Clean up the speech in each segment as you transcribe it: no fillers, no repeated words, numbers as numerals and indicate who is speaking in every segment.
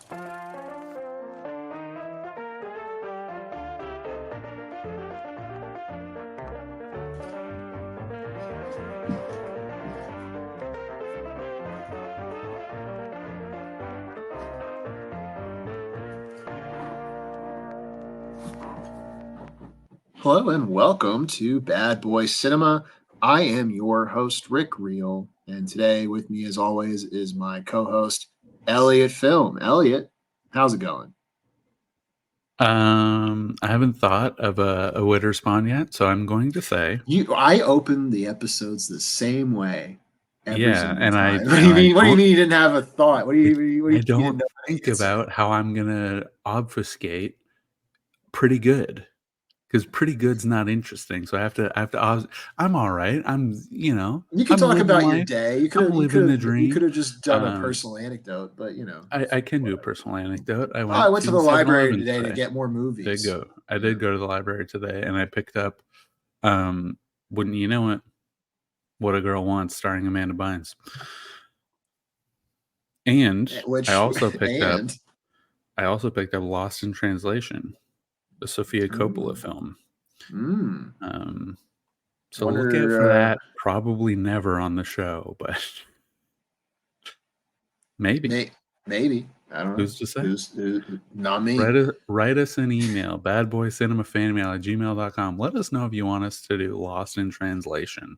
Speaker 1: Hello and welcome to Bad Boy Cinema. I am your host, Rick Reel, and today with me, as always, is my co-host, Elliot Film. Elliot, how's it going?
Speaker 2: I haven't thought of a way to respond yet, so I'm going to say
Speaker 1: I open the episodes the same way every single
Speaker 2: and
Speaker 1: time. What do you mean? What do you mean you didn't have a thought? What do you mean?
Speaker 2: I
Speaker 1: You didn't
Speaker 2: don't
Speaker 1: know
Speaker 2: think about how I'm gonna obfuscate pretty good, because pretty good's not interesting. So I have to. I'm all right.
Speaker 1: You could
Speaker 2: I'm
Speaker 1: talk
Speaker 2: living
Speaker 1: about your
Speaker 2: life.
Speaker 1: day. You
Speaker 2: I'm living the
Speaker 1: could
Speaker 2: dream.
Speaker 1: have just done a personal anecdote, but
Speaker 2: I can do a personal anecdote. I
Speaker 1: I
Speaker 2: went
Speaker 1: went to
Speaker 2: to
Speaker 1: the library
Speaker 2: 7-Eleven
Speaker 1: today to
Speaker 2: today.
Speaker 1: get more movies.
Speaker 2: I did go to the library today, and I picked up. Wouldn't you know it? What a Girl Wants, starring Amanda Bynes. And I also picked up Lost in Translation, the Sofia Coppola film. So look out for that. Probably never on the show, but maybe.
Speaker 1: Maybe. I don't know.
Speaker 2: Who's to say?
Speaker 1: Not me.
Speaker 2: Write us an email, badboycinemafanmail@gmail.com. Let us know if you want us to do Lost in Translation.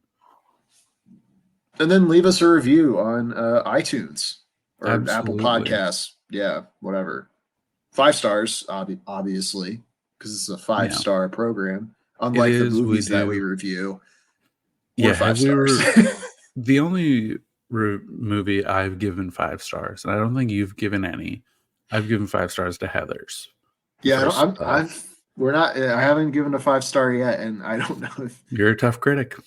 Speaker 1: And then leave us a review on iTunes or
Speaker 2: Absolutely.
Speaker 1: Apple Podcasts. Yeah, whatever. 5 stars, obviously, because it's a 5-star program. Unlike the movies that we review.
Speaker 2: Yeah, 5 stars. The only movie I've given 5 stars, and I don't think you've given any. I've given 5 stars to Heathers.
Speaker 1: Yeah, I haven't given a 5-star yet, and I don't know if
Speaker 2: you're a tough critic.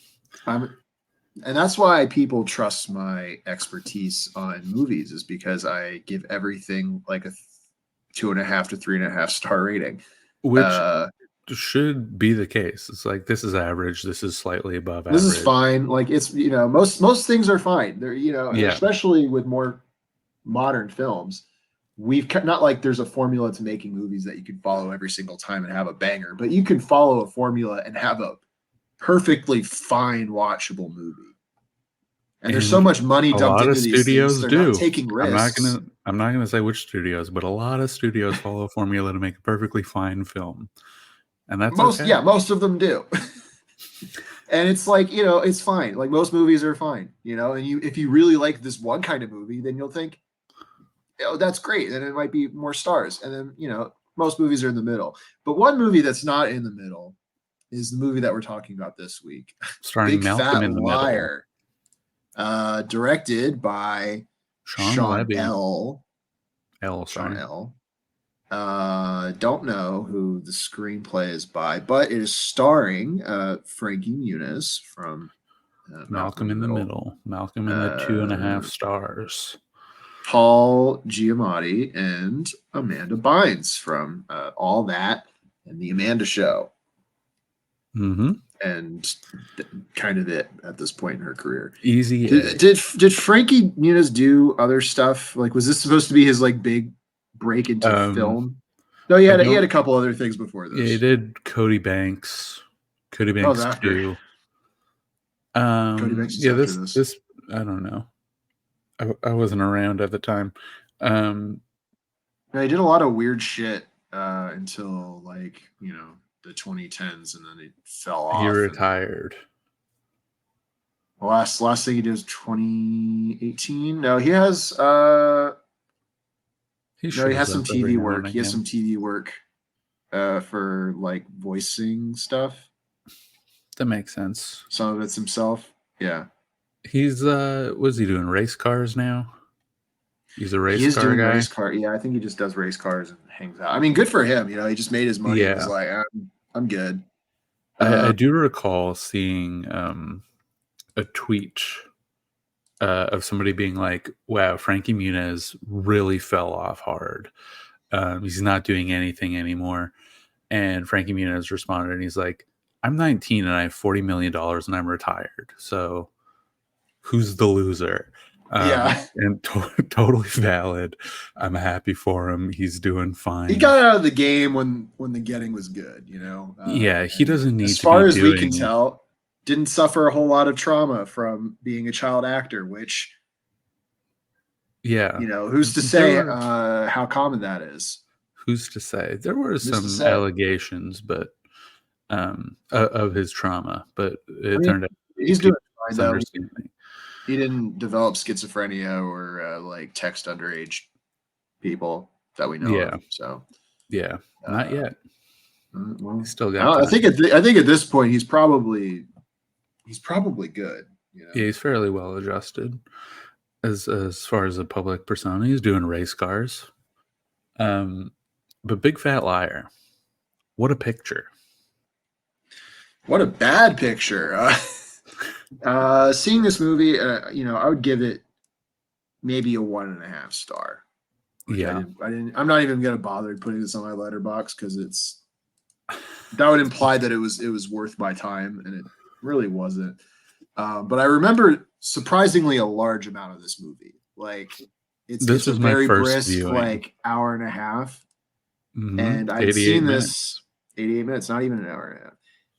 Speaker 1: And that's why people trust my expertise on movies, is because I give everything like a 2.5 to 3.5 star rating,
Speaker 2: which should be the case. It's like, this is average. This is slightly above average.
Speaker 1: This is fine. Like, it's, most things are fine. They're, especially with more modern films, we've not like there's a formula to making movies that you can follow every single time and have a banger, but you can follow a formula and have a perfectly fine watchable movie. And there's so much money dumped into these things. They're not taking risks.
Speaker 2: I'm not gonna say which studios, but a lot of studios follow a formula to make a perfectly fine film. And that's okay.
Speaker 1: Yeah, most of them do. And it's like, it's fine. Like, most movies are fine, and if you really like this one kind of movie, then you'll think, oh, that's great. Then it might be more stars. And then, most movies are in the middle. But one movie that's not in the middle is the movie that we're talking about this week.
Speaker 2: Starring Malcolm in the
Speaker 1: Liar. Directed by Sean L. Sean L. Don't know who the screenplay is by, but it is starring Frankie Muniz from
Speaker 2: Malcolm in the Middle. Malcolm in the 2.5 stars.
Speaker 1: Paul Giamatti and Amanda Bynes from All That and The Amanda Show.
Speaker 2: Mm-hmm.
Speaker 1: And kind of it at this point in her career.
Speaker 2: Easy.
Speaker 1: Did Frankie Muniz do other stuff? Like, was this supposed to be his like big break into film? No, he had a couple other things before this.
Speaker 2: Yeah, he did Cody Banks. Cody Banks 2.
Speaker 1: Cody Banks is after
Speaker 2: this I don't know. I wasn't around at the time.
Speaker 1: He did a lot of weird shit until like, the 2010s, and then it fell off.
Speaker 2: He retired.
Speaker 1: The last thing he did was 2018. No, he has some TV work. He has some TV work for like voicing stuff.
Speaker 2: That makes sense.
Speaker 1: Some of it's himself. Yeah.
Speaker 2: He's what's he doing? Race cars now? He's a race car guy.
Speaker 1: He is doing race car. Yeah, I think he just does race cars and hangs out. I mean, good for him. He just made his money. Yeah. And was like, I'm good.
Speaker 2: I do recall seeing a tweet of somebody being like, wow, Frankie Muniz really fell off hard. He's not doing anything anymore. And Frankie Muniz responded, and he's like, I'm 19 and I have $40 million and I'm retired. So who's the loser?
Speaker 1: Yeah.
Speaker 2: And totally valid. I'm happy for him. He's doing fine.
Speaker 1: He got out of the game when the getting was good, you know.
Speaker 2: Yeah, he doesn't need
Speaker 1: as
Speaker 2: to be
Speaker 1: far as we can
Speaker 2: doing.
Speaker 1: tell, didn't suffer a whole lot of trauma from being a child actor, which,
Speaker 2: Yeah,
Speaker 1: you know, who's to say how common that is?
Speaker 2: Who's to say? There were
Speaker 1: Who's to
Speaker 2: some
Speaker 1: say?
Speaker 2: allegations, but of his trauma, but it
Speaker 1: I mean,
Speaker 2: turned out
Speaker 1: he's doing fine though.
Speaker 2: misunderstanding.
Speaker 1: He didn't develop schizophrenia or like text underage people that we know of. So
Speaker 2: yeah, not yet.
Speaker 1: Well,
Speaker 2: He's still got
Speaker 1: I
Speaker 2: time.
Speaker 1: think at this point he's probably good. You know?
Speaker 2: Yeah, he's fairly well adjusted as far as a public persona. He's doing race cars. But Big Fat Liar, what a picture!
Speaker 1: What a bad picture. Seeing this movie, you know, I would give it maybe a 1.5 star.
Speaker 2: Yeah,
Speaker 1: I'm not even gonna bother putting this on my letterbox because that would imply that it was worth my time, and it really wasn't. But I remember surprisingly a large amount of this movie. Like it's a very brisk viewing. Like hour and a half, and I'd seen this 88 minutes, not even an hour and a half,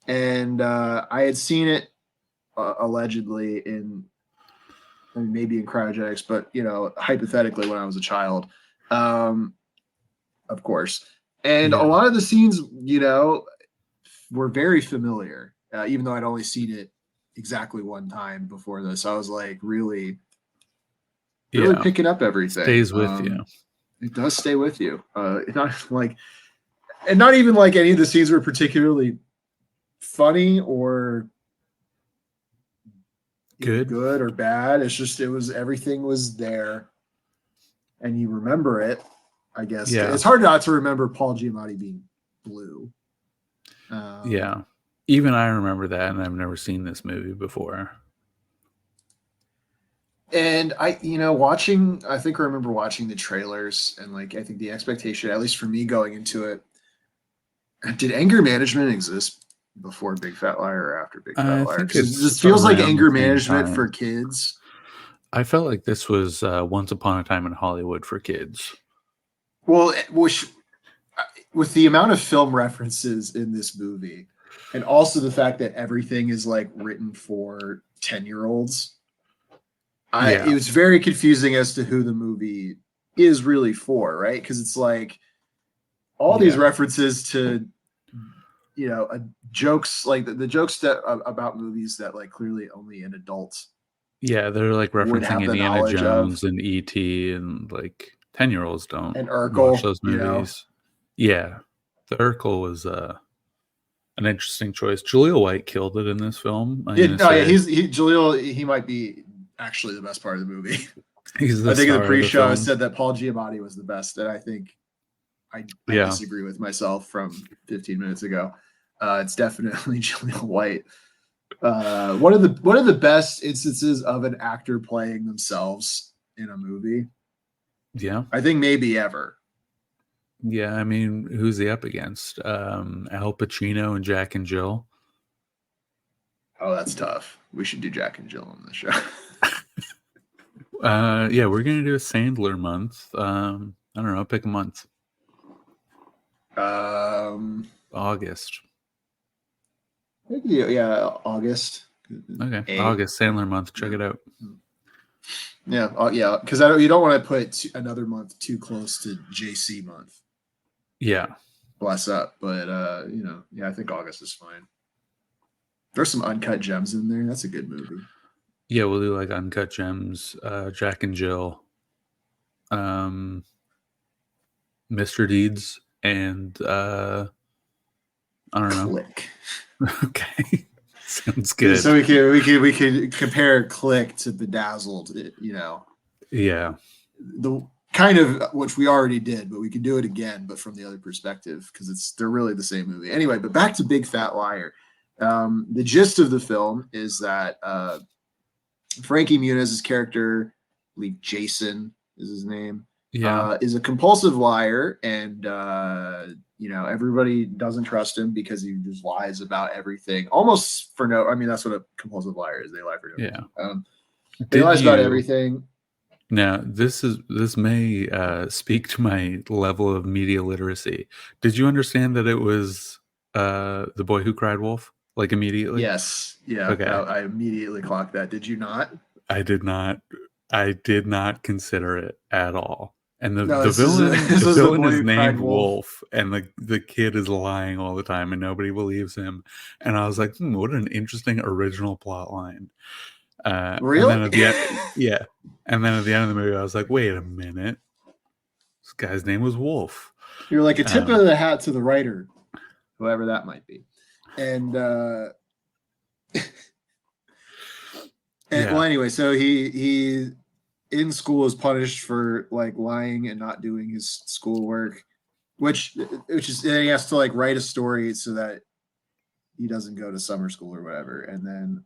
Speaker 1: and I had seen it allegedly in. I mean, maybe in cryogenics, but you know, hypothetically, when I was a child, of course. And a lot of the scenes, you know, were very familiar, even though I'd only seen it exactly one time before this. I was like really picking up everything.
Speaker 2: Stays with you.
Speaker 1: It does stay with you. Not like, and not even like any of the scenes were particularly funny or good or bad. It's just everything was there, and you remember it. I guess it's hard not to remember Paul Giamatti being blue.
Speaker 2: Yeah, even I remember that, and I've never seen this movie before.
Speaker 1: And I remember watching the trailers, and like I think the expectation, at least for me going into it, did anger management exist before Big Fat Liar or after Big Fat Liar? This feels like anger management for kids.
Speaker 2: I felt like this was Once Upon a Time in Hollywood for kids.
Speaker 1: Well, with the amount of film references in this movie, and also the fact that everything is like written for 10-year-olds, it was very confusing as to who the movie is really for, right? Because it's like all these references to, you know, jokes, like the jokes that about movies that like clearly only an adult.
Speaker 2: Yeah, they're like referencing Indiana Jones and E.T. and like 10-year-olds don't watch those movies. Yeah, the Urkel was an interesting choice. Jaleel White killed it in this film.
Speaker 1: Jaleel. He might be actually the best part of the movie. I think in the pre-show I said that Paul Giamatti was the best, and I think I disagree with myself from 15 minutes ago. It's definitely Jaleel White. One of the best instances of an actor playing themselves in a movie.
Speaker 2: Yeah,
Speaker 1: I think maybe ever.
Speaker 2: Yeah, I mean, who's he up against? Al Pacino and Jack and Jill.
Speaker 1: Oh, that's tough. We should do Jack and Jill on the show.
Speaker 2: Yeah, we're gonna do a Sandler month. I don't know, pick a month. August.
Speaker 1: Yeah, August.
Speaker 2: Okay, August, Sandler month. Check it out.
Speaker 1: Yeah, yeah, because you don't want to put another month too close to JC month.
Speaker 2: Yeah,
Speaker 1: bless up, but I think August is fine. There's some Uncut Gems in there. That's a good movie.
Speaker 2: Yeah, we'll do like Uncut Gems, Jack and Jill, Mr. Deeds, and I don't know.
Speaker 1: Click.
Speaker 2: Okay, sounds good.
Speaker 1: So we can compare Click to Bedazzled.
Speaker 2: Yeah,
Speaker 1: the kind of which we already did, but we can do it again, but from the other perspective because they're really the same movie. Anyway, but back to Big Fat Liar. The gist of the film is that Frankie Muniz's character, I believe Jason is his name, is a compulsive liar, and everybody doesn't trust him because he just lies about everything, almost for no. I mean, that's what a compulsive liar is. They lie for no reason. He lies about everything.
Speaker 2: Now, this may speak to my level of media literacy. Did you understand that it was The Boy Who Cried Wolf? Like immediately?
Speaker 1: Yes. Yeah.
Speaker 2: Okay.
Speaker 1: I immediately clocked that. Did you not?
Speaker 2: I did not. I did not consider it at all. And the
Speaker 1: No,
Speaker 2: the
Speaker 1: this is
Speaker 2: villain
Speaker 1: this
Speaker 2: the
Speaker 1: is the
Speaker 2: villain
Speaker 1: boy
Speaker 2: is
Speaker 1: who cried
Speaker 2: named
Speaker 1: wolf.
Speaker 2: Wolf, and the kid is lying all the time, and nobody believes him. And I was like, what an interesting original plot line. And
Speaker 1: Really?
Speaker 2: then at the end, yeah. And then at the end of the movie, I was like, wait a minute, this guy's name was Wolf.
Speaker 1: You're like a tip of the hat to the writer, whoever that might be. And
Speaker 2: Yeah.
Speaker 1: well, anyway, so he in school is punished for like lying and not doing his schoolwork, which is, and he has to like write a story so that he doesn't go to summer school or whatever, and then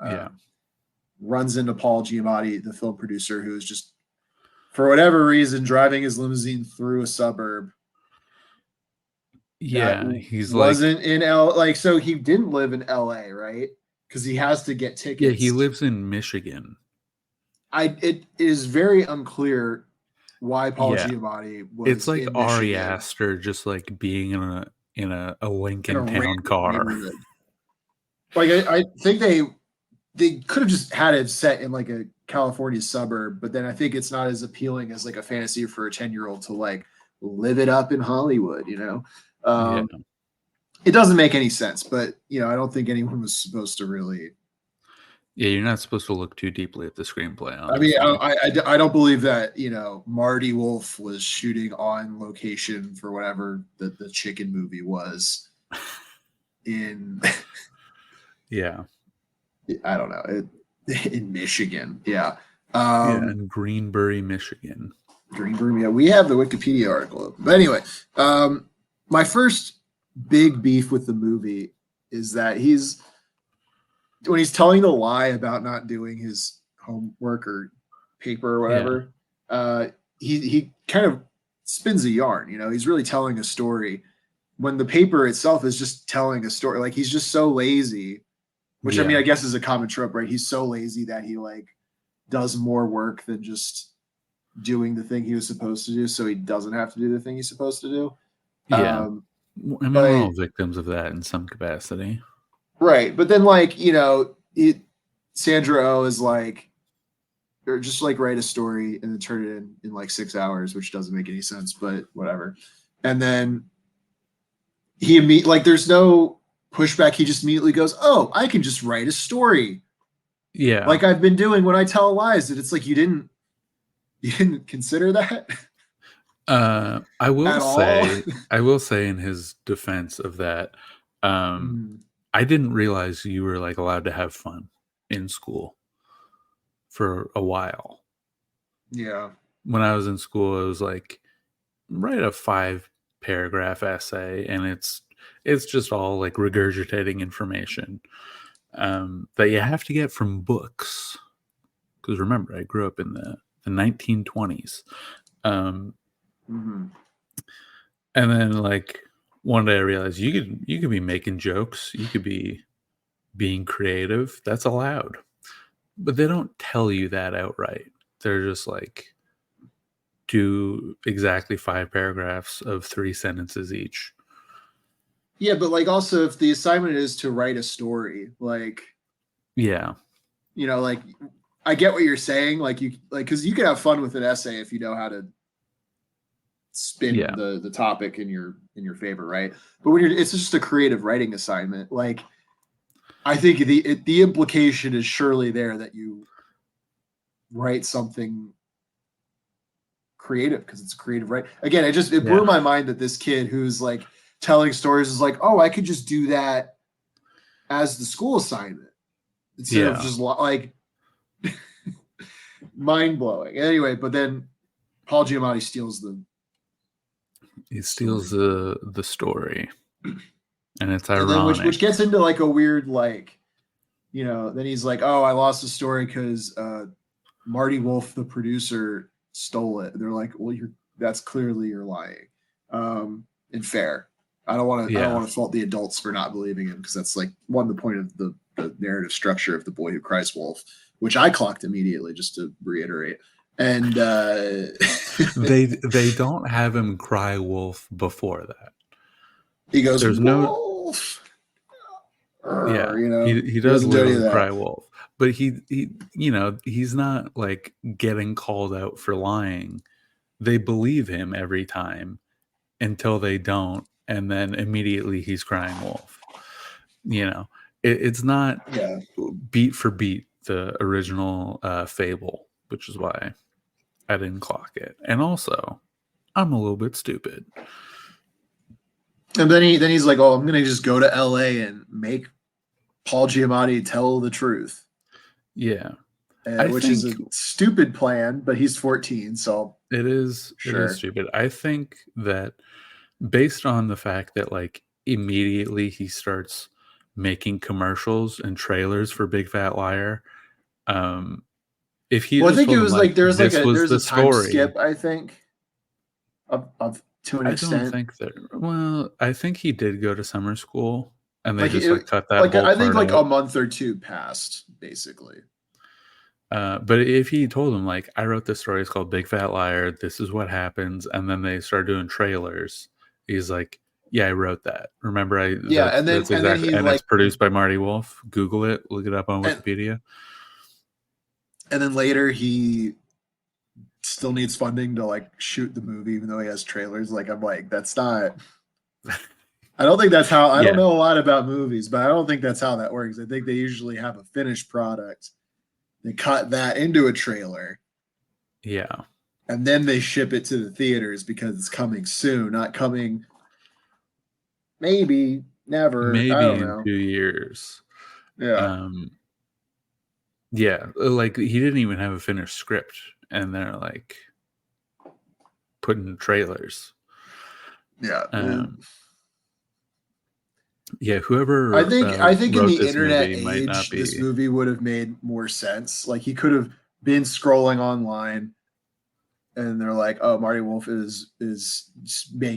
Speaker 1: runs into Paul Giamatti, the film producer, who is just for whatever reason driving his limousine through a suburb.
Speaker 2: Yeah, he's
Speaker 1: wasn't in Like, so he didn't live in LA, right? Because he has to get tickets.
Speaker 2: Yeah, he lives in Michigan.
Speaker 1: It is very unclear why Paul Giamatti was.
Speaker 2: It's like Ari Aster just like being in a Lincoln Town car.
Speaker 1: Like I think they could have just had it set in like a California suburb, but then I think it's not as appealing as like a fantasy for a 10-year-old to like live it up in Hollywood, you know? It doesn't make any sense, but you know, I don't think anyone was supposed to really.
Speaker 2: Yeah, you're not supposed to look too deeply at the screenplay.
Speaker 1: Honestly. I mean, I don't believe that, you know, Marty Wolf was shooting on location for whatever the chicken movie was in.
Speaker 2: Yeah.
Speaker 1: I don't know. In Michigan. Yeah.
Speaker 2: In Greenbury, Michigan.
Speaker 1: Greenbury. Yeah. We have the Wikipedia article. But anyway, my first big beef with the movie is that when he's telling the lie about not doing his homework or paper or whatever, he kind of spins a yarn. You know, he's really telling a story when the paper itself is just telling a story. Like, he's just so lazy, which I mean, I guess is a common trope, right? He's so lazy that he like does more work than just doing the thing he was supposed to do, so he doesn't have to do the thing he's supposed to do.
Speaker 2: Yeah. I mean, we're all victims of that in some capacity.
Speaker 1: Right. But then, like, you know, Sandra Oh is like, or just like write a story and then turn it in like 6 hours, which doesn't make any sense, but whatever. And then there's no pushback. He just immediately goes, oh, I can just write a story.
Speaker 2: Yeah.
Speaker 1: Like I've been doing when I tell lies. And it's like, you didn't consider that?
Speaker 2: I will say in his defense of that, I didn't realize you were like allowed to have fun in school for a while.
Speaker 1: Yeah.
Speaker 2: When I was in school, it was like write a 5-paragraph essay, and it's just all like regurgitating information that you have to get from books. Because remember, I grew up in the 1920s. And then like one day I realized you could be making jokes, you could be being creative. That's allowed. But they don't tell you that outright. They're just like, do exactly 5 paragraphs of 3 sentences each.
Speaker 1: Yeah, but like also if the assignment is to write a story, like,
Speaker 2: yeah,
Speaker 1: you know, like I get what you're saying, like because you can have fun with an essay if you know how to spin the topic in your favor, right? But when it's just a creative writing assignment, like I think the implication is surely there that you write something creative because it's creative, right? Again, it blew my mind that this kid who's like telling stories is like, oh, I could just do that as the school assignment instead of just like mind blowing. Anyway, but then Paul Giamatti steals the
Speaker 2: story, and it's ironic.
Speaker 1: And then which gets into like a weird, like, you know, then he's like, oh, I lost the story because Marty Wolf, the producer, stole it. They're like, well, that's clearly you're lying. And fair. I don't want to fault the adults for not believing him because that's like the point of the narrative structure of The Boy Who Cries Wolf, which I clocked immediately, just to reiterate. And
Speaker 2: They don't have him cry wolf before that.
Speaker 1: he goes,
Speaker 2: There's no
Speaker 1: wolf.
Speaker 2: yeah.
Speaker 1: You know,
Speaker 2: He
Speaker 1: he
Speaker 2: does
Speaker 1: doesn't do any of
Speaker 2: literally
Speaker 1: that.
Speaker 2: cry wolf. But he you know, he's not like getting called out for lying. They believe him every time until they don't, and then immediately he's crying wolf. You know, it's not
Speaker 1: Yeah.
Speaker 2: beat for beat the original Fable, which is why I didn't clock it. And also, I'm a little bit stupid.
Speaker 1: And then he's like, "Oh, I'm gonna just go to L.A. and make Paul Giamatti tell the truth,"
Speaker 2: Yeah, I
Speaker 1: which is
Speaker 2: think
Speaker 1: a stupid plan. But he's 14, so
Speaker 2: it is
Speaker 1: sure.
Speaker 2: stupid. I think that based on the fact that like immediately he starts making commercials and trailers for Big Fat Liar, um, if he
Speaker 1: Well, I
Speaker 2: just
Speaker 1: think it
Speaker 2: told him
Speaker 1: was
Speaker 2: like
Speaker 1: like
Speaker 2: this was
Speaker 1: there's a
Speaker 2: the
Speaker 1: time
Speaker 2: story,
Speaker 1: skip. I think of to an
Speaker 2: I don't
Speaker 1: extent.
Speaker 2: think that. Well, I think he did go to summer school, and they
Speaker 1: Like
Speaker 2: just like
Speaker 1: it,
Speaker 2: cut that
Speaker 1: like
Speaker 2: whole
Speaker 1: I think
Speaker 2: part
Speaker 1: like
Speaker 2: out.
Speaker 1: a month or two passed, basically.
Speaker 2: But if he told him like, I wrote this story, it's called Big Fat Liar. This is what happens, and then they start doing trailers. He's like, yeah, I wrote that. Remember, I
Speaker 1: Yeah,
Speaker 2: that's
Speaker 1: and then
Speaker 2: exactly,
Speaker 1: he
Speaker 2: and
Speaker 1: like
Speaker 2: it's produced by Marty Wolf. Google it, look it up on
Speaker 1: and
Speaker 2: Wikipedia.
Speaker 1: and then later he still needs funding to like shoot the movie, even though he has trailers. Like I'm like, that's not. I don't think that's how. I don't
Speaker 2: Yeah,
Speaker 1: know a lot about movies, but I don't think that's how that works. I think they usually have a finished product. They cut that into a trailer,
Speaker 2: yeah,
Speaker 1: and then they ship it to the theaters because it's coming soon, not coming maybe never. I
Speaker 2: maybe
Speaker 1: don't
Speaker 2: in
Speaker 1: know.
Speaker 2: 2 years.
Speaker 1: Yeah.
Speaker 2: Um, yeah, like he didn't even have a finished script, and they're like putting trailers.
Speaker 1: Yeah.
Speaker 2: Um, yeah, whoever
Speaker 1: I think in
Speaker 2: wrote
Speaker 1: the
Speaker 2: this
Speaker 1: internet
Speaker 2: movie might not
Speaker 1: age, this
Speaker 2: be.
Speaker 1: movie would have made more sense. Like he could have been scrolling online and they're like, "Oh, Marty Wolf is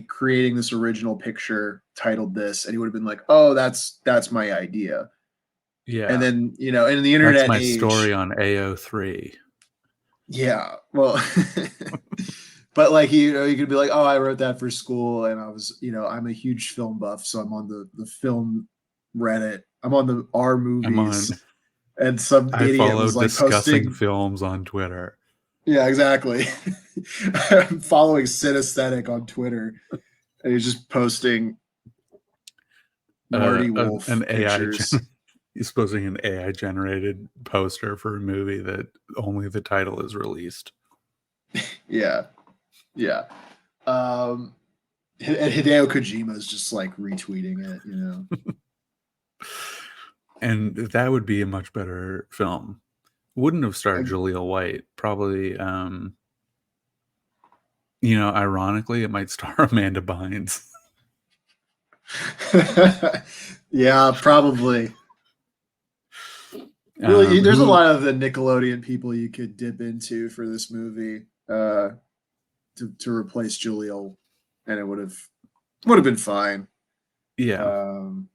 Speaker 1: creating this original picture titled this," and he would have been like, "Oh, that's my idea." And
Speaker 2: Yeah,
Speaker 1: then in the
Speaker 2: that's
Speaker 1: internet
Speaker 2: my story
Speaker 1: age,
Speaker 2: on AO3.
Speaker 1: yeah, well, but like you could be like, "Oh, I wrote that for school, and I was I'm a huge film buff, so I'm on the film Reddit. I'm on the R
Speaker 2: I'm on.
Speaker 1: movies." And some
Speaker 2: I
Speaker 1: idiot
Speaker 2: follow
Speaker 1: was like
Speaker 2: discussing
Speaker 1: posting.
Speaker 2: films on Twitter.
Speaker 1: Yeah, exactly. I'm following Synesthetic on Twitter, and he's just posting Marty
Speaker 2: An
Speaker 1: Wolf
Speaker 2: AI.
Speaker 1: pictures.
Speaker 2: He's posting an AI generated poster for a movie that only the title is released.
Speaker 1: Yeah, yeah. Um, and Hideo Kojima is just like retweeting it.
Speaker 2: And that would be a much better film. Wouldn't have starred
Speaker 1: I,
Speaker 2: Jaleel White. Probably, ironically, it might star Amanda Bynes.
Speaker 1: yeah, probably. Really, there's a
Speaker 2: Who,
Speaker 1: lot of the Nickelodeon people you could dip into for this movie to replace Julio, and it would have been fine.
Speaker 2: yeah,
Speaker 1: Um,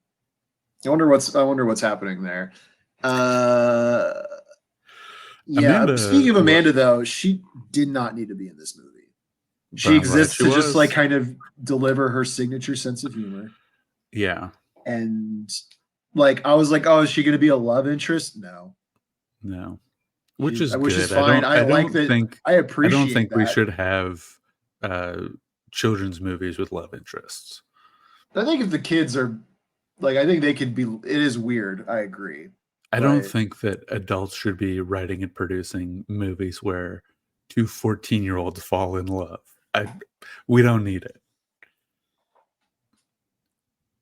Speaker 1: I wonder what's happening there. Uh, yeah.
Speaker 2: Amanda.
Speaker 1: Speaking of Amanda, though, she did not need to be in this movie.
Speaker 2: But
Speaker 1: She
Speaker 2: I'm glad
Speaker 1: exists
Speaker 2: she
Speaker 1: to just like
Speaker 2: was.
Speaker 1: kind of deliver her signature sense of humor,
Speaker 2: Yeah,
Speaker 1: and like I was like, oh, is she going to be a love interest? No,
Speaker 2: no, which is
Speaker 1: which is
Speaker 2: good. I
Speaker 1: fine.
Speaker 2: don't.
Speaker 1: I
Speaker 2: I
Speaker 1: like
Speaker 2: don't
Speaker 1: that.
Speaker 2: think.
Speaker 1: I
Speaker 2: I don't
Speaker 1: appreciate
Speaker 2: think we
Speaker 1: that.
Speaker 2: should have uh, children's movies with love interests.
Speaker 1: I think if the kids are like, I think they could be. It is weird. I agree,
Speaker 2: I don't
Speaker 1: but
Speaker 2: think that adults should be writing and producing movies where 2 14-year-olds fall in love. We don't need it.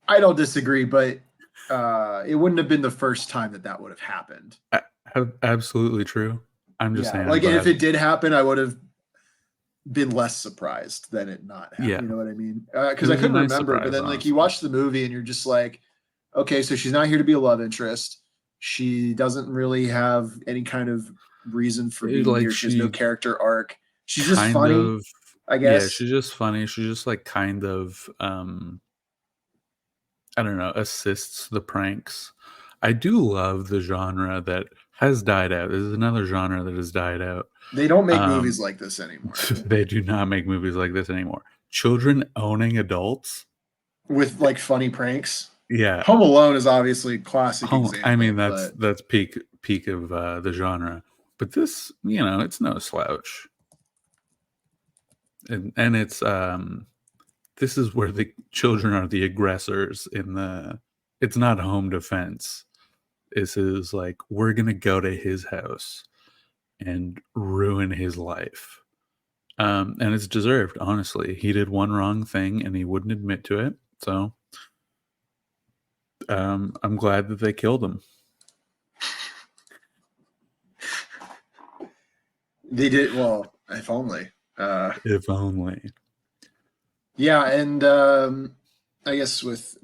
Speaker 1: I don't disagree. But it wouldn't have been the first time that would have happened.
Speaker 2: Absolutely true. I'm just
Speaker 1: Yeah,
Speaker 2: saying I'm
Speaker 1: like if
Speaker 2: glad.
Speaker 1: it did happen, I would have been less surprised than it not happen.
Speaker 2: Yeah,
Speaker 1: You know what I mean?
Speaker 2: it
Speaker 1: Because I
Speaker 2: was a
Speaker 1: couldn't
Speaker 2: nice
Speaker 1: remember. But
Speaker 2: surprise,
Speaker 1: then like you
Speaker 2: honestly.
Speaker 1: watch the movie and you're just like, okay, so she's not here to be a love interest. She doesn't really have any kind of reason for being
Speaker 2: Like
Speaker 1: here. She has no
Speaker 2: she
Speaker 1: character arc. She's just
Speaker 2: kind
Speaker 1: funny,
Speaker 2: of
Speaker 1: I
Speaker 2: yeah,
Speaker 1: guess.
Speaker 2: she's just funny. She's just like kind of I don't know, assists the pranks. I do love the genre that has died out. This is another genre that has died out.
Speaker 1: They don't make movies like this anymore.
Speaker 2: They do not make movies like this anymore. Children owning adults
Speaker 1: with like funny pranks.
Speaker 2: Yeah,
Speaker 1: Home Alone is obviously a classic example.
Speaker 2: I mean, that's peak of the genre. But this, it's no slouch, and it's this is where the children are the aggressors in the. It's not home defense. This is like, we're gonna go to his house and ruin his life. And it's deserved, honestly. He did one wrong thing and he wouldn't admit to it. So I'm glad that they killed him.
Speaker 1: They did well, if only.
Speaker 2: If only.
Speaker 1: Yeah, and I guess with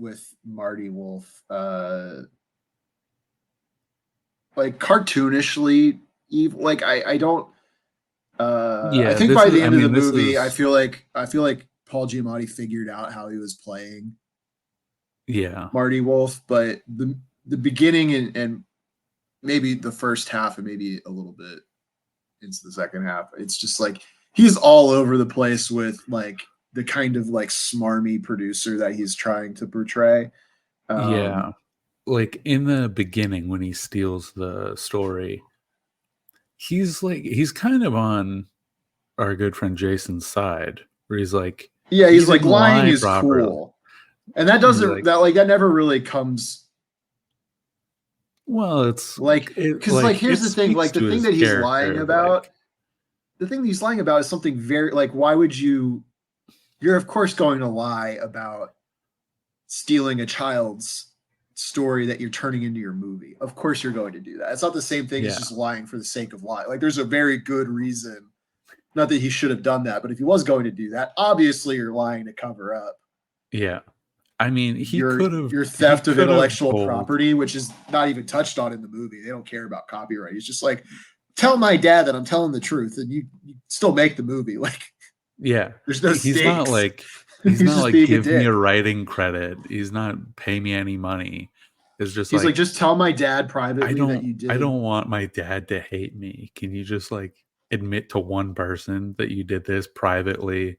Speaker 1: Marty Wolf, like cartoonishly evil. Like I don't. I think by the end of the movie, I feel like Paul Giamatti figured out how he was playing.
Speaker 2: Yeah,
Speaker 1: Marty Wolf, but the beginning and maybe the first half and maybe a little bit into the second half, it's just like he's all over the place with like the kind of like smarmy producer that he's trying to portray.
Speaker 2: Yeah, like in the beginning when he steals the story, he's kind of on our good friend Jason's side, where he's like,
Speaker 1: yeah, he's like lying is cool, and that doesn't that never really comes.
Speaker 2: Well, it's
Speaker 1: like because like here's the thing, like the thing that he's lying about, the thing that he's lying about is something very like, why would you're of course going to lie about stealing a child's story that you're turning into your movie. Of course you're going to do that. It's not the same thing as just lying for the sake of lying. Like there's a very good reason, not that he should have done that, but if he was going to do that, obviously you're lying to cover up.
Speaker 2: Yeah. I mean, he could have
Speaker 1: your theft of intellectual property, which is not even touched on in the movie. They don't care about copyright. He's just like, tell my dad that I'm telling the truth, and you still make the movie. Like,
Speaker 2: yeah,
Speaker 1: there's no stakes.
Speaker 2: He's not like give me a writing credit. He's not pay me any money. It's just
Speaker 1: he's like just tell my dad privately that you did.
Speaker 2: I don't want my dad to hate me. Can you just like admit to one person that you did this privately,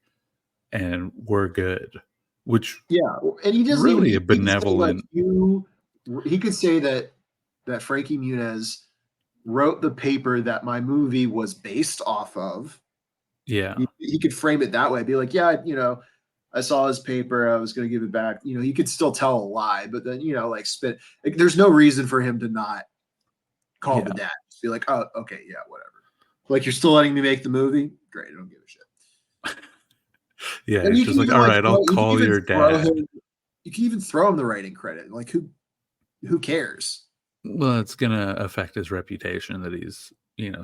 Speaker 2: and we're good? Which
Speaker 1: and he doesn't
Speaker 2: really a benevolent.
Speaker 1: He could say that Frankie Muniz wrote the paper that my movie was based off of.
Speaker 2: Yeah,
Speaker 1: he could frame it that way. Be like, yeah, I saw his paper. I was going to give it back. He could still tell a lie, but then like spit. Like, there's no reason for him to not call the dad. Just be like, oh, okay, yeah, whatever. Like, you're still letting me make the movie? Great, I don't give a shit.
Speaker 2: Yeah, it's just like, all right, I'll call your dad.
Speaker 1: You can even throw him the writing credit. Like, who cares?
Speaker 2: Well, it's gonna affect his reputation that he's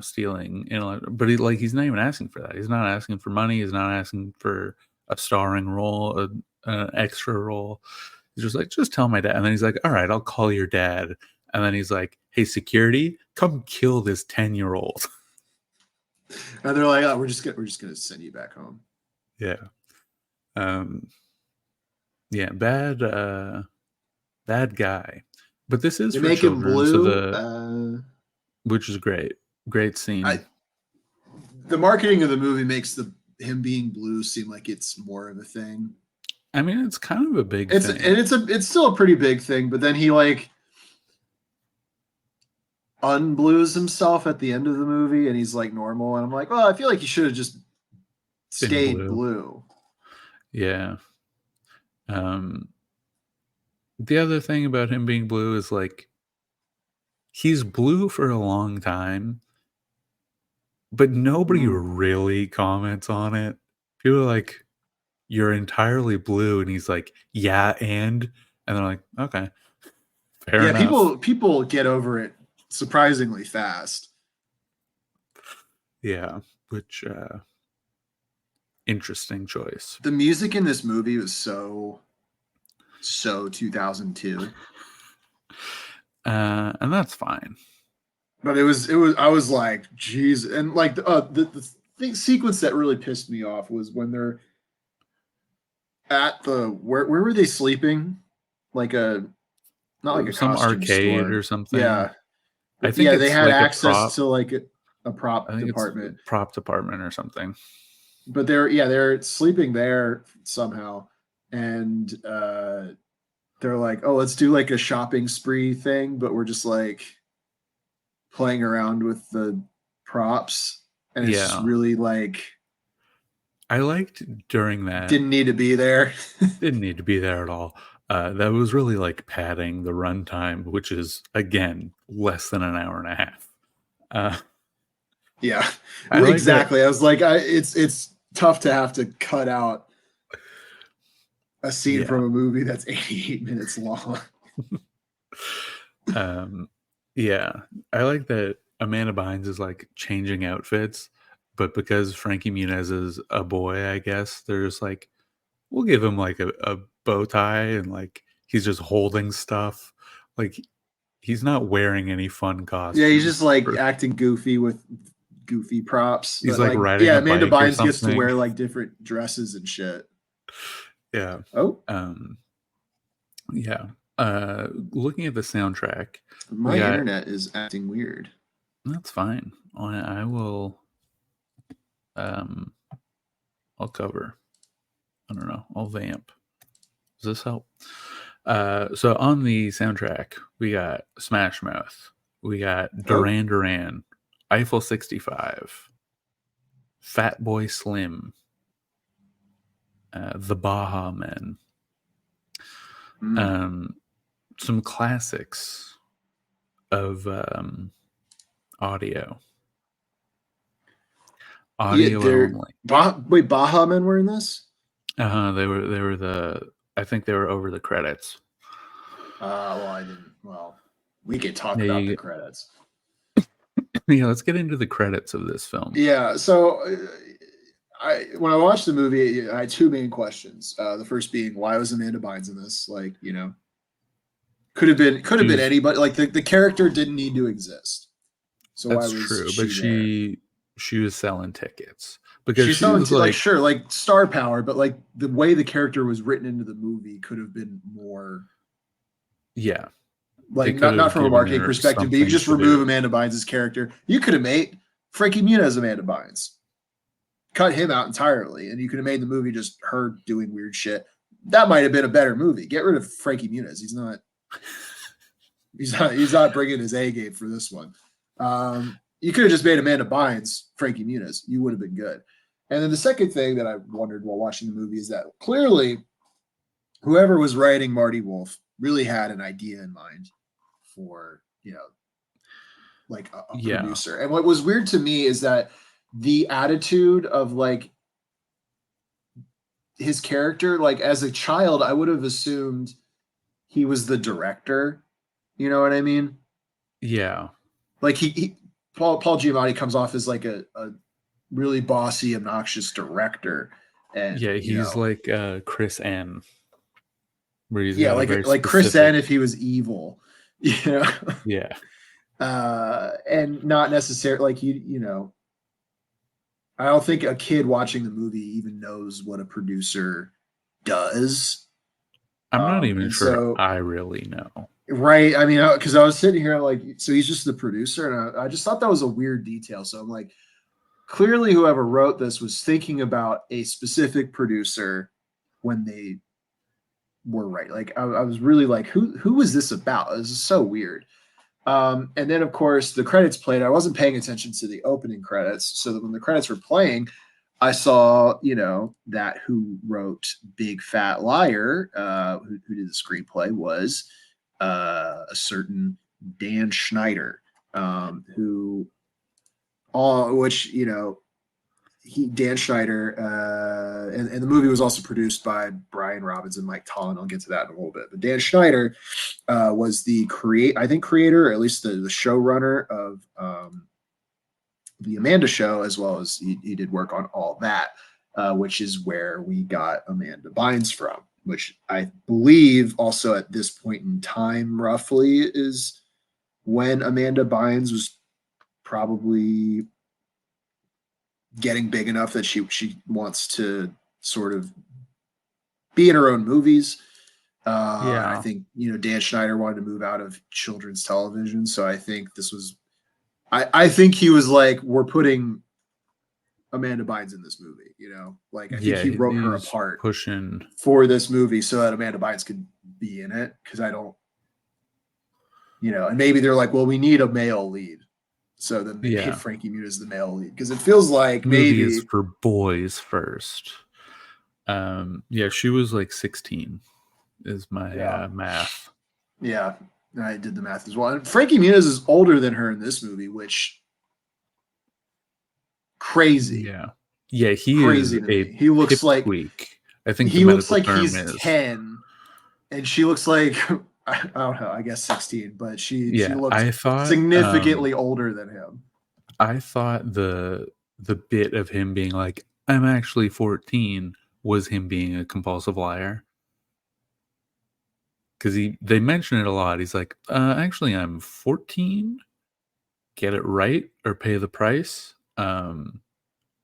Speaker 2: stealing. But he's not even asking for that. He's not asking for money. He's not asking for a starring role, an extra role. He's just like, just tell my dad. And then he's like, all right, I'll call your dad. And then he's like, hey, security, come kill this 10-year-old.
Speaker 1: And they're like, oh, we're just gonna send you back home.
Speaker 2: Yeah. Yeah, bad guy. But this is for children, blue, so which is great. Great scene.
Speaker 1: The marketing of the movie makes him being blue seem like it's more of a thing.
Speaker 2: I mean, it's kind of a big thing.
Speaker 1: And it's still a pretty big thing, but then he like unblues himself at the end of the movie and he's like normal, and I'm like, well, I feel like he should have just stayed blue.
Speaker 2: Yeah. The other thing about him being blue is like he's blue for a long time, but nobody really comments on it. People are like, you're entirely blue, and he's like, yeah, and they're like, okay, fair enough.
Speaker 1: People get over it surprisingly fast.
Speaker 2: Yeah, which interesting choice.
Speaker 1: The music in this movie was so 2002.
Speaker 2: And that's fine.
Speaker 1: But it was I was like, geez. And like the sequence that really pissed me off was when they're at where were they sleeping? Like not like a
Speaker 2: some arcade
Speaker 1: store.
Speaker 2: or something.
Speaker 1: Yeah.
Speaker 2: I think
Speaker 1: Yeah, they
Speaker 2: it's
Speaker 1: had
Speaker 2: like a
Speaker 1: access
Speaker 2: prop.
Speaker 1: to like a
Speaker 2: I
Speaker 1: prop
Speaker 2: think it's
Speaker 1: department,
Speaker 2: prop department or something.
Speaker 1: but they're sleeping there somehow, and they're like, oh, let's do like a shopping spree thing, but we're just like playing around with the props, and it's just
Speaker 2: Yeah.
Speaker 1: really like
Speaker 2: I liked during that,
Speaker 1: didn't need to be there.
Speaker 2: didn't need to be there at all. That was really like padding the runtime, which is again less than an hour and a half. Uh,
Speaker 1: Yeah,
Speaker 2: I like that.
Speaker 1: exactly. I was like, it's tough to have to cut out a scene
Speaker 2: Yeah.
Speaker 1: from a movie that's 88 minutes long.
Speaker 2: Um, yeah. I like that Amanda Bynes is like changing outfits, but because Frankie Muniz is a boy, I guess they're just like, we'll give him like a bow tie and like he's just holding stuff. Like he's not wearing any fun
Speaker 1: Yeah, he's just
Speaker 2: costumes.
Speaker 1: like acting goofy with goofy props.
Speaker 2: He's
Speaker 1: But
Speaker 2: like
Speaker 1: like,
Speaker 2: riding
Speaker 1: yeah,
Speaker 2: a
Speaker 1: Amanda
Speaker 2: bike or
Speaker 1: Bynes gets to
Speaker 2: something.
Speaker 1: wear like different dresses and shit.
Speaker 2: Yeah.
Speaker 1: Oh,
Speaker 2: Um, yeah. Looking at the soundtrack, we
Speaker 1: my
Speaker 2: got
Speaker 1: internet is acting weird.
Speaker 2: that's fine. I will um I'll cover. I don't know. I'll vamp. Does this help? So on the soundtrack, we got Smash Mouth, we got
Speaker 1: Oh,
Speaker 2: Duran Duran, Eiffel 65, Fat Boy Slim, the Baha Men,
Speaker 1: mm.
Speaker 2: um, some classics of audio,
Speaker 1: Yeah,
Speaker 2: audio
Speaker 1: they're
Speaker 2: only.
Speaker 1: wait, Baha Men were in this.
Speaker 2: They were I think they were over the credits.
Speaker 1: Well, I didn't. Well, we could talk
Speaker 2: Yeah,
Speaker 1: about the credits.
Speaker 2: yeah. Let's get into the credits of this film.
Speaker 1: Yeah, so when I watched the movie, I had two main questions. The first being, why was Amanda Bynes in this? Like, could
Speaker 2: She
Speaker 1: have been
Speaker 2: was
Speaker 1: anybody. Like the character didn't need to exist. So why
Speaker 2: That's
Speaker 1: was
Speaker 2: true, but
Speaker 1: she there?
Speaker 2: she was selling tickets because
Speaker 1: She's
Speaker 2: she
Speaker 1: selling
Speaker 2: was
Speaker 1: like
Speaker 2: like,
Speaker 1: sure, like star power, but like the way the character was written into the movie could have been more
Speaker 2: yeah, they
Speaker 1: like
Speaker 2: could
Speaker 1: not
Speaker 2: have
Speaker 1: from a
Speaker 2: given
Speaker 1: marketing
Speaker 2: her
Speaker 1: perspective, but you
Speaker 2: something
Speaker 1: just
Speaker 2: to
Speaker 1: remove
Speaker 2: do.
Speaker 1: Amanda Bynes' character. You could have made Frankie Muniz Amanda Bynes. Cut him out entirely, and you could have made the movie just her doing weird shit. That might have been a better movie. Get rid of Frankie Muniz. He's not bringing his A game for this one. You could have just made Amanda Bynes Frankie Muniz. You would have been good. And then the second thing that I wondered while watching the movie is that clearly whoever was writing Marty Wolf really had an idea in mind for, like a
Speaker 2: Yeah,
Speaker 1: producer. And what was weird to me is that the attitude of like his character, like as a child, I would have assumed he was the director. You know what I mean?
Speaker 2: yeah,
Speaker 1: Like Paul Giamatti comes off as like a really bossy, obnoxious director, and
Speaker 2: yeah. He's like Chris N, where he's
Speaker 1: yeah,
Speaker 2: got a very
Speaker 1: like Chris N if
Speaker 2: specific.
Speaker 1: he was evil, you know,
Speaker 2: Yeah,
Speaker 1: and not necessarily like I don't think a kid watching the movie even knows what a producer does.
Speaker 2: I'm not even
Speaker 1: And
Speaker 2: sure
Speaker 1: so,
Speaker 2: I really know.
Speaker 1: right. I mean, because I was sitting here like, so he's just the producer. And I just thought that was a weird detail. So I'm like, clearly whoever wrote this was thinking about a specific producer when they were right. Like, I was really like, who was this about? This is so weird. And then, of course, the credits played. I wasn't paying attention to the opening credits. So that when the credits were playing, I saw, that who wrote Big Fat Liar, who did the screenplay, was a certain Dan Schneider, who, which, Dan Schneider, and the movie was also produced by Brian Robbins and Mike Tollin. I'll get to that in a little bit. But Dan Schneider was the creator, or at least the showrunner of the Amanda Show, as well as he did work on All That, which is where we got Amanda Bynes from, which I believe also at this point in time, roughly, is when Amanda Bynes was probably getting big enough that she wants to sort of be in her own movies. And I
Speaker 2: Yeah.
Speaker 1: think, Dan Schneider wanted to move out of children's television. So I think I think he was like, we're putting Amanda Bynes in this movie, like I think
Speaker 2: Yeah,
Speaker 1: he wrote her
Speaker 2: he's
Speaker 1: apart
Speaker 2: pushing.
Speaker 1: for this movie so that Amanda Bynes could be in it. Cause I don't, and maybe they're like, well, we need a male lead. So then they made
Speaker 2: Yeah.
Speaker 1: Frankie Muniz the male lead. Cause it feels like
Speaker 2: Movie is
Speaker 1: maybe
Speaker 2: for boys first. Yeah, she was like 16 is my math.
Speaker 1: Yeah, I did the math as well. And Frankie Muniz is older than her in this movie, which crazy,
Speaker 2: Yeah. Yeah, he is
Speaker 1: crazy to
Speaker 2: a
Speaker 1: me. He looks like
Speaker 2: pipsqueak. I think the medical term
Speaker 1: he's
Speaker 2: is.
Speaker 1: 10, and she looks like I don't know, I guess 16, but she
Speaker 2: Yeah,
Speaker 1: looks
Speaker 2: I thought
Speaker 1: significantly older than him.
Speaker 2: the bit of him being like, I'm actually 14 was him being a compulsive liar. Because they mention it a lot. He's like, actually, I'm 14. Get it right or pay the price. And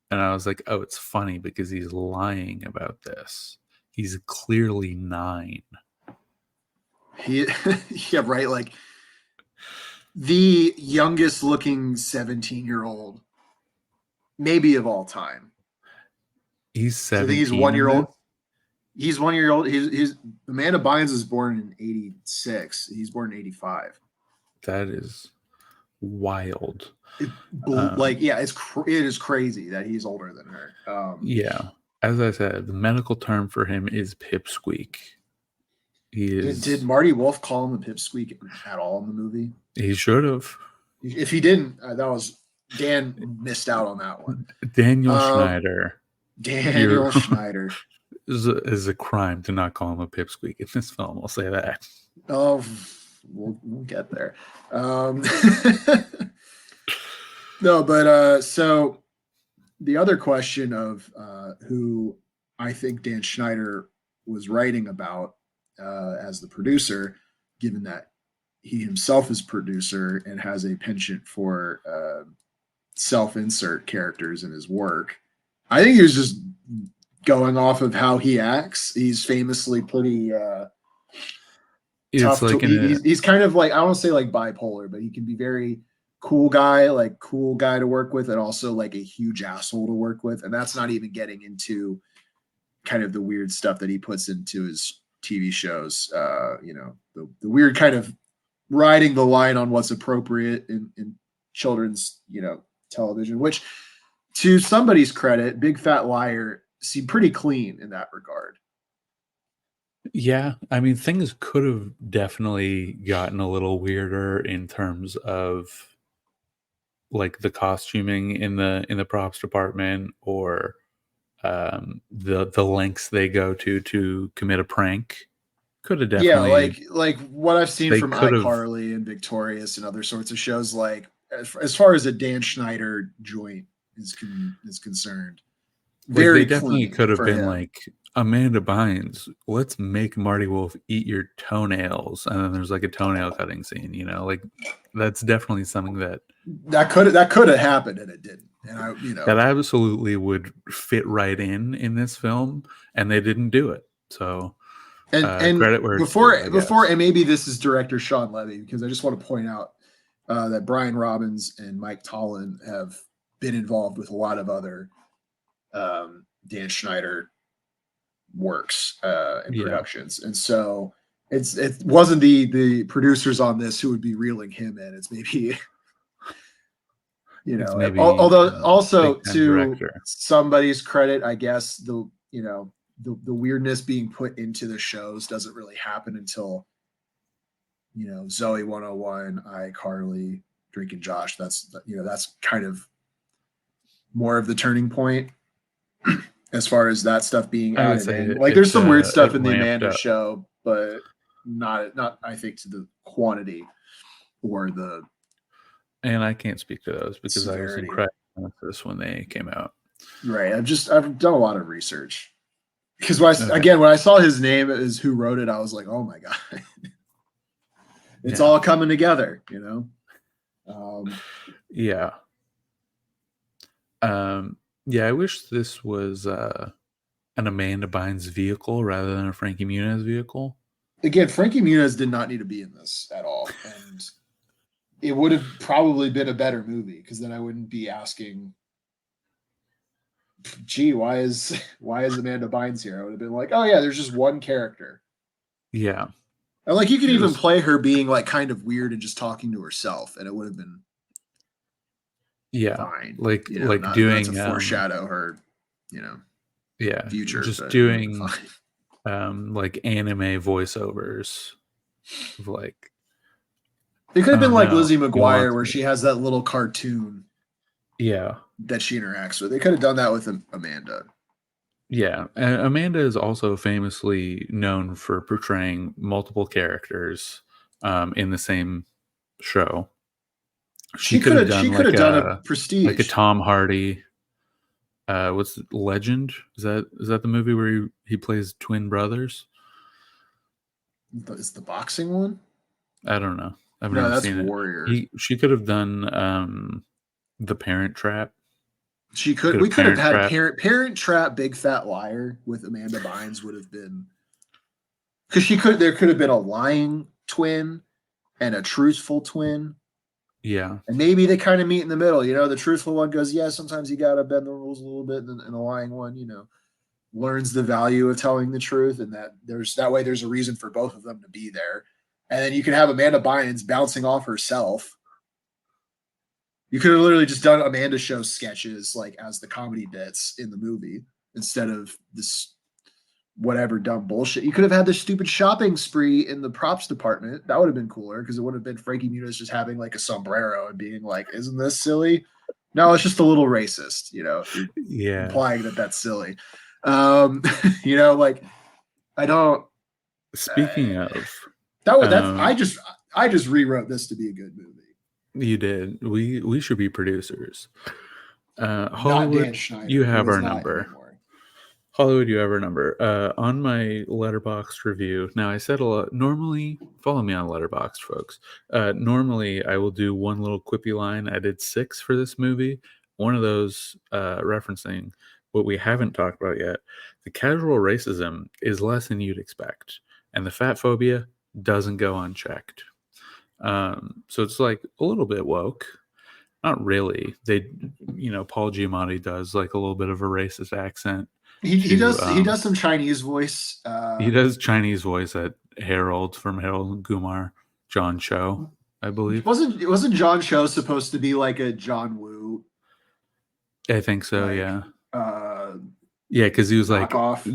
Speaker 2: I was like, oh, it's funny because he's lying about this. He's clearly 9.
Speaker 1: He yeah, right, like the youngest looking 17-year-old maybe of all time.
Speaker 2: He's
Speaker 1: So I think he's
Speaker 2: 17
Speaker 1: 1 year
Speaker 2: in this.
Speaker 1: old. He's 1 year old. He's Amanda Bynes was born in 86. He's born in 85.
Speaker 2: That is wild.
Speaker 1: It is crazy that he's older than her.
Speaker 2: Yeah. As I said, the medical term for him is pipsqueak.
Speaker 1: Did Marty Wolf call him a pipsqueak at all in the movie?
Speaker 2: He should have.
Speaker 1: If he didn't, that was Dan missed out on that one.
Speaker 2: Daniel Schneider.
Speaker 1: Daniel Schneider
Speaker 2: is a crime to not call him a pipsqueak in this film. I'll say that.
Speaker 1: Oh, we'll get there. No, but so the other question of who I think Dan Schneider was writing about as the producer, given that he himself is producer and has a penchant for self-insert characters in his work. I think he was just going off of how he acts. He's famously pretty tough.
Speaker 2: Like
Speaker 1: he's kind of like, I don't want to say like bipolar, but he can be very cool guy to work with, and also like a huge asshole to work with. And that's not even getting into kind of the weird stuff that he puts into his TV shows. The weird kind of riding the line on what's appropriate in children's, television, which to somebody's credit, Big Fat Liar seemed pretty clean in that regard.
Speaker 2: Yeah, I mean, things could have definitely gotten a little weirder in terms of like the costuming in the props department, or the lengths they go to commit a prank. Could have definitely,
Speaker 1: like what I've seen from iCarly and Victorious and other sorts of shows. Like as far as a Dan Schneider joint is concerned, very
Speaker 2: they definitely could have been
Speaker 1: him.
Speaker 2: like, Amanda Bynes, let's make Marty Wolf eat your toenails, and then there's like a toenail cutting scene. Like that's definitely something that
Speaker 1: could have happened, and it didn't. And
Speaker 2: that absolutely would fit right in this film, and they didn't do it. So
Speaker 1: and
Speaker 2: credit where
Speaker 1: before
Speaker 2: it's due,
Speaker 1: and maybe this is director Sean Levy, because I just want to point out that Brian Robbins and Mike Tollin have been involved with a lot of other Dan Schneider works and productions, and so it wasn't the producers on this who would be reeling him in. It's maybe although also to
Speaker 2: director.
Speaker 1: Somebody's credit, I guess the weirdness being put into the shows doesn't really happen until Zoe 101, iCarly, Drake and Josh. That's kind of more of the turning point as far as that stuff being added in. Like there's some weird stuff in the Amanda show, but not I think to the quantity or the. And
Speaker 2: I can't speak to those because severity. I was incredibly this when they came out.
Speaker 1: Right. I've done a lot of research because when I saw his name as who wrote it, I was like, oh my God, it's all coming together,
Speaker 2: Yeah. Yeah, I wish this was an Amanda Bynes vehicle rather than a Frankie Muniz vehicle.
Speaker 1: again, Frankie Muniz did not need to be in this at all, and it would have probably been a better movie because then I wouldn't be asking, "Gee, why is Amanda Bynes here?" I would have been like, "Oh yeah, there's just one character."
Speaker 2: Yeah.
Speaker 1: And like you could
Speaker 2: It
Speaker 1: even
Speaker 2: was,
Speaker 1: play her being like kind of weird and just talking to herself, and it would have been
Speaker 2: yeah,
Speaker 1: fine.
Speaker 2: like
Speaker 1: Not
Speaker 2: doing
Speaker 1: to foreshadow her,
Speaker 2: yeah,
Speaker 1: future,
Speaker 2: just
Speaker 1: but it would have been
Speaker 2: doing
Speaker 1: fine.
Speaker 2: like anime voiceovers of like,
Speaker 1: It could have
Speaker 2: oh
Speaker 1: been like
Speaker 2: no,
Speaker 1: Lizzie
Speaker 2: he
Speaker 1: McGuire,
Speaker 2: wants
Speaker 1: where
Speaker 2: me.
Speaker 1: she has that little cartoon
Speaker 2: Yeah.
Speaker 1: that she interacts with. They could have done that with Amanda.
Speaker 2: Yeah, Amanda is also famously known for portraying multiple characters in the same show. She could have done
Speaker 1: She could have done a
Speaker 2: like a
Speaker 1: Prestige.
Speaker 2: Tom Hardy. What's Legend? Is that the movie where he plays twin brothers?
Speaker 1: Is the boxing one?
Speaker 2: I don't know. I've
Speaker 1: No,
Speaker 2: never
Speaker 1: that's
Speaker 2: seen it.
Speaker 1: Warrior.
Speaker 2: She could have done The Parent Trap.
Speaker 1: She
Speaker 2: She
Speaker 1: could.
Speaker 2: could
Speaker 1: We
Speaker 2: have
Speaker 1: could have
Speaker 2: Parent
Speaker 1: had
Speaker 2: Trap.
Speaker 1: Parent Trap, Big Fat Liar with Amanda Bynes would have been, because she could. There could have been a lying twin and a truthful twin,
Speaker 2: Yeah,
Speaker 1: and maybe they kind of meet in the middle. The truthful one goes, "Yeah, sometimes you gotta bend the rules a little bit," and the lying one, learns the value of telling the truth, and that way there's a reason for both of them to be there. And then you can have Amanda Bynes bouncing off herself. You could have literally just done Amanda Show sketches like as the comedy bits in the movie instead of this whatever dumb bullshit. You could have had this stupid shopping spree in the props department. That would have been cooler because it would have been Frankie Muniz just having like a sombrero and being like, "Isn't this silly?" No, it's just a little racist, if you're
Speaker 2: yeah.
Speaker 1: implying that that's silly. Like I don't.
Speaker 2: Speaking of,
Speaker 1: That's I just rewrote this to be a good movie.
Speaker 2: you did. We should be producers.
Speaker 1: Not Dan
Speaker 2: Hollywood, you
Speaker 1: Schneider, who
Speaker 2: have
Speaker 1: is
Speaker 2: our
Speaker 1: not
Speaker 2: number.
Speaker 1: anymore.
Speaker 2: Hollywood, you have our number. On my Letterboxd review, now I said a lot. Normally, follow me on Letterboxd, folks. Normally, I will do one little quippy line. I did 6 for this movie. One of those referencing what we haven't talked about yet. The casual racism is less than you'd expect, and the fat phobia doesn't go unchecked. So it's like a little bit woke. Not really. Paul Giamatti does like a little bit of a racist accent.
Speaker 1: He does some Chinese voice.
Speaker 2: He does Chinese voice at Harold from Harold and Kumar, John Cho, I believe.
Speaker 1: Wasn't John Cho supposed to be like a John Woo?
Speaker 2: I think so.
Speaker 1: Like,
Speaker 2: yeah. Yeah, because he was like,
Speaker 1: off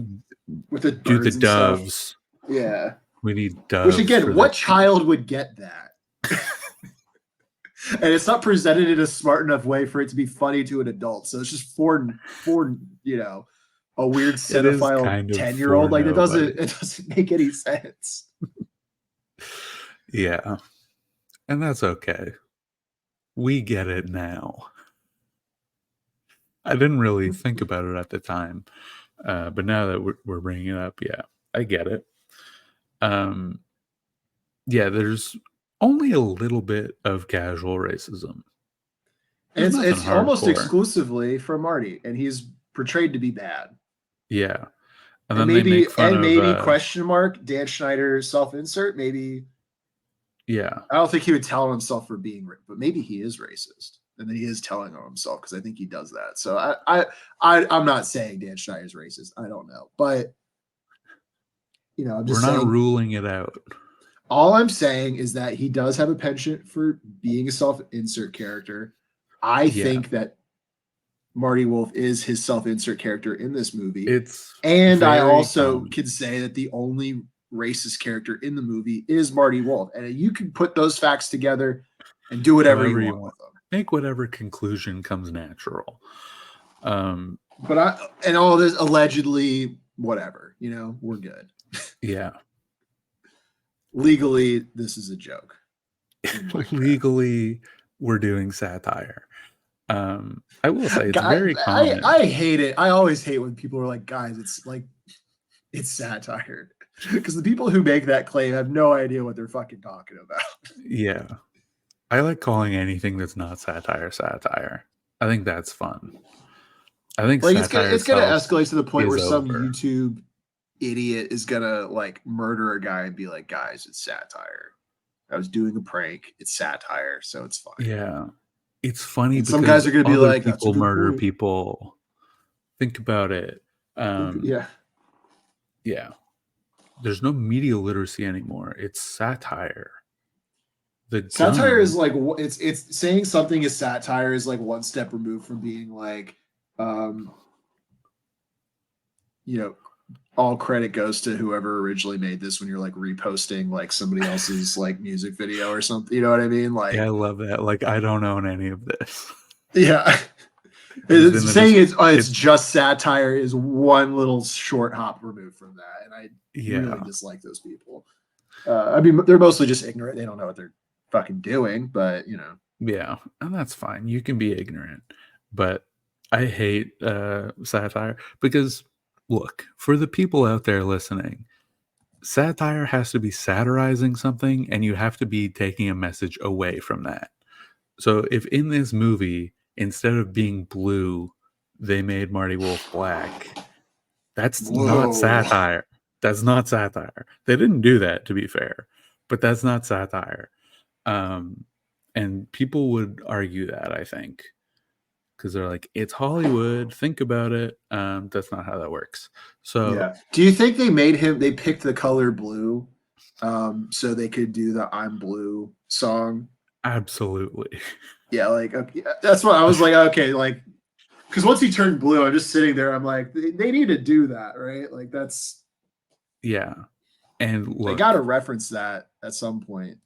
Speaker 1: with the
Speaker 2: do the
Speaker 1: birds and
Speaker 2: doves.
Speaker 1: stuff. Yeah,
Speaker 2: we need doves.
Speaker 1: Which again, what child would get that? And it's not presented in a smart enough way for it to be funny to an adult. So it's just for a weird cinephile
Speaker 2: kind of
Speaker 1: 10-year-old. Like it
Speaker 2: nobody.
Speaker 1: doesn't make any sense.
Speaker 2: Yeah. And that's okay. We get it now. I didn't really think about it at the time. But now that we're bringing it up, yeah, I get it. Yeah, there's only a little bit of casual racism.
Speaker 1: And it's almost exclusively for Marty, and he's portrayed to be bad.
Speaker 2: Yeah.
Speaker 1: And then maybe question mark Dan Schneider self-insert, maybe.
Speaker 2: Yeah.
Speaker 1: I don't think he would tell on himself for being, but maybe he is racist. And then he is telling on himself because I think he does that. So I'm not saying Dan Schneider's racist. I don't know. But I'm just
Speaker 2: we're not
Speaker 1: saying,
Speaker 2: ruling it out.
Speaker 1: All I'm saying is that he does have a penchant for being a self-insert character. I think that Marty Wolf is his self-insert character in this movie. I also can say that the only racist character in the movie is Marty Wolf. And you can put those facts together and do whatever you want with them.
Speaker 2: Make whatever conclusion comes natural.
Speaker 1: But all this allegedly, whatever, we're good.
Speaker 2: Yeah.
Speaker 1: Legally, this is a joke.
Speaker 2: Legally, we're doing satire. I will say it's very common.
Speaker 1: I hate it. I always hate when people are like, guys, it's satire. Because the people who make that claim have no idea what they're fucking talking about.
Speaker 2: Yeah. I like calling anything that's not satire. I think that's fun. I think
Speaker 1: it's going to escalate to the point where some
Speaker 2: over.
Speaker 1: YouTube idiot is gonna like murder a guy and be like, guys, it's satire. I was doing a prank. It's satire, so it's fine.
Speaker 2: Yeah. It's funny
Speaker 1: And some guys
Speaker 2: because
Speaker 1: are gonna be
Speaker 2: other
Speaker 1: like, that's a
Speaker 2: people
Speaker 1: good
Speaker 2: murder
Speaker 1: point.
Speaker 2: people. Think about it.
Speaker 1: Yeah.
Speaker 2: Yeah. There's no media literacy anymore. It's satire. The
Speaker 1: Satire is
Speaker 2: gun.
Speaker 1: like it's saying something is satire is like one step removed from being like um you know, all credit goes to whoever originally made this when you're like reposting like somebody else's like music video or something. You know what I mean?
Speaker 2: Yeah, I
Speaker 1: Like,
Speaker 2: love that. Like, I don't own any of this.
Speaker 1: yeah.
Speaker 2: It's in the
Speaker 1: Saying it's
Speaker 2: it,
Speaker 1: just satire is one little short hop removed from that, and I really
Speaker 2: yeah.
Speaker 1: dislike those people. I mean, they're mostly just ignorant; they don't know what they're fucking doing. But you know,
Speaker 2: Yeah, and that's fine. You can be ignorant, but I hate satire because, look, for the people out there listening, satire has to be satirizing something, and you have to be taking a message away from that. So, if in this movie, instead of being blue, they made Marty Wolf black, that's not
Speaker 1: whoa,
Speaker 2: satire. That's not satire. They didn't do that, to be fair, but that's not satire. Um, and people would argue that, I think, because they're like, it's Hollywood. Think about it. That's not how that works. So,
Speaker 1: yeah. Do you think they made him? They picked the color blue, so they could do the "I'm Blue" song.
Speaker 2: absolutely.
Speaker 1: Yeah, like okay, that's what I was like. Okay, like because once he turned blue, I'm just sitting there. I'm like, they need to do that, right? Like that's
Speaker 2: Yeah. And
Speaker 1: they got to
Speaker 2: look,
Speaker 1: reference that at some point.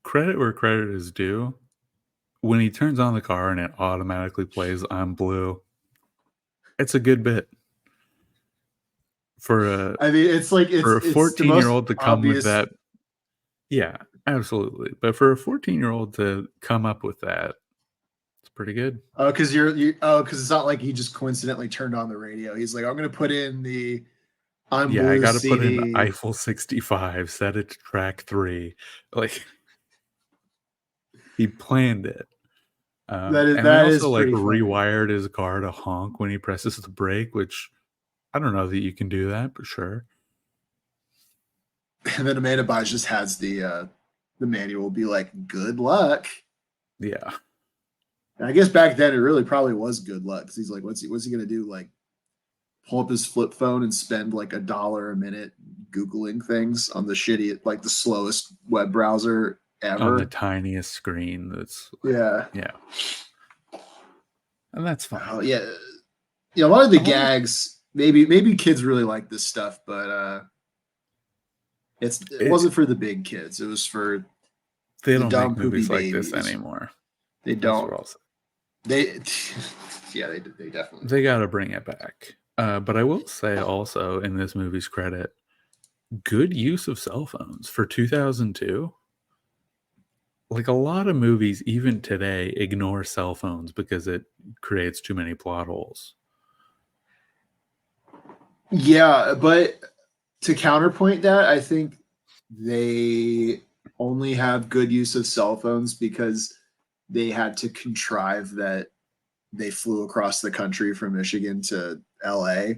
Speaker 2: credit where credit is due. When he turns on the car and it automatically plays I'm Blue, it's a good bit. For a
Speaker 1: I mean, it's like
Speaker 2: for a
Speaker 1: it's the
Speaker 2: 14-year
Speaker 1: most
Speaker 2: old to come with
Speaker 1: obvious.
Speaker 2: that, yeah, absolutely. But for a 14-year-old to come up with that, it's pretty good.
Speaker 1: Oh, because because it's not like he just coincidentally turned on the radio. He's like, I'm gonna put in the "I'm
Speaker 2: Yeah, I
Speaker 1: Blue"
Speaker 2: gotta put in
Speaker 1: CD.
Speaker 2: Eiffel 65, set it to track 3. Like, he planned it. And they
Speaker 1: That is
Speaker 2: also, like,
Speaker 1: pretty funny.
Speaker 2: rewired his car to honk when he presses the brake, which I don't know that you can do that, but sure.
Speaker 1: And then Amanda Bynes just has the manual be like, "Good luck."
Speaker 2: Yeah.
Speaker 1: And I guess back then it really probably was good luck because he's like, what's he gonna do? Like pull up his flip phone and spend like $1 a minute googling things on the shitty, like the slowest web browser
Speaker 2: On the
Speaker 1: ever.
Speaker 2: tiniest screen that's like,
Speaker 1: Yeah.
Speaker 2: yeah. And that's
Speaker 1: Oh
Speaker 2: fine.
Speaker 1: yeah. Yeah, a lot of the
Speaker 2: A lot of
Speaker 1: gags, maybe kids really like this stuff, but it
Speaker 2: it
Speaker 1: wasn't for the big kids. It was for
Speaker 2: they
Speaker 1: the
Speaker 2: don't
Speaker 1: dumb
Speaker 2: make
Speaker 1: poopy
Speaker 2: movies like this
Speaker 1: babies.
Speaker 2: anymore.
Speaker 1: They
Speaker 2: That's
Speaker 1: don't
Speaker 2: what I'll say.
Speaker 1: they yeah, they definitely
Speaker 2: They
Speaker 1: don't.
Speaker 2: gotta bring it back. But I will say also, in this movie's credit, good use of cell phones for 2002. Like, a lot of movies, even today, ignore cell phones because it creates too many plot holes.
Speaker 1: Yeah, but to counterpoint that, I think they only have good use of cell phones because they had to contrive that they flew across the country from Michigan to LA.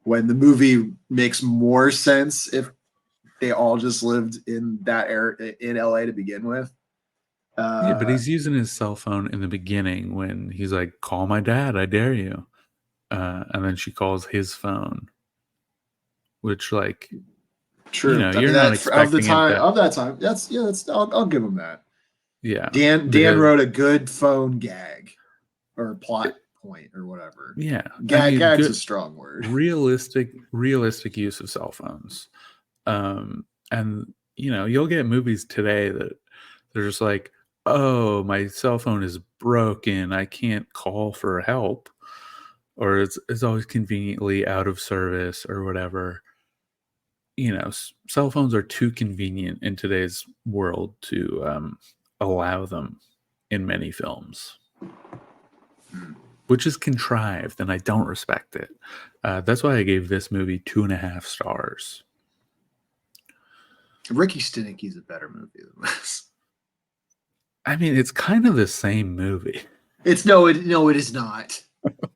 Speaker 1: When the movie makes more sense if they all just lived in that area in LA to begin with.
Speaker 2: Yeah, but
Speaker 1: Uh,
Speaker 2: he's using his cell phone in the beginning when he's like, "Call my dad, I dare you," and then she calls his phone, which, like,
Speaker 1: true. I mean
Speaker 2: you're not
Speaker 1: that of the
Speaker 2: expecting it
Speaker 1: time
Speaker 2: that.
Speaker 1: of that time. That's yeah. That's I'll give him that.
Speaker 2: Yeah,
Speaker 1: Dan
Speaker 2: because
Speaker 1: wrote a good phone gag or plot point or whatever.
Speaker 2: yeah, I mean,
Speaker 1: Gag's a
Speaker 2: good,
Speaker 1: strong word.
Speaker 2: realistic use of cell phones. And you'll get movies today that they're just like, "Oh, my cell phone is broken. I can't call for help," or it's always conveniently out of service or whatever. Cell phones are too convenient in today's world to allow them in many films, which is contrived, and I don't respect it. That's why I gave this movie 2.5 stars.
Speaker 1: Ricky Stenicki's a better movie than this.
Speaker 2: I mean, it's kind of the same movie.
Speaker 1: It's no, it is not.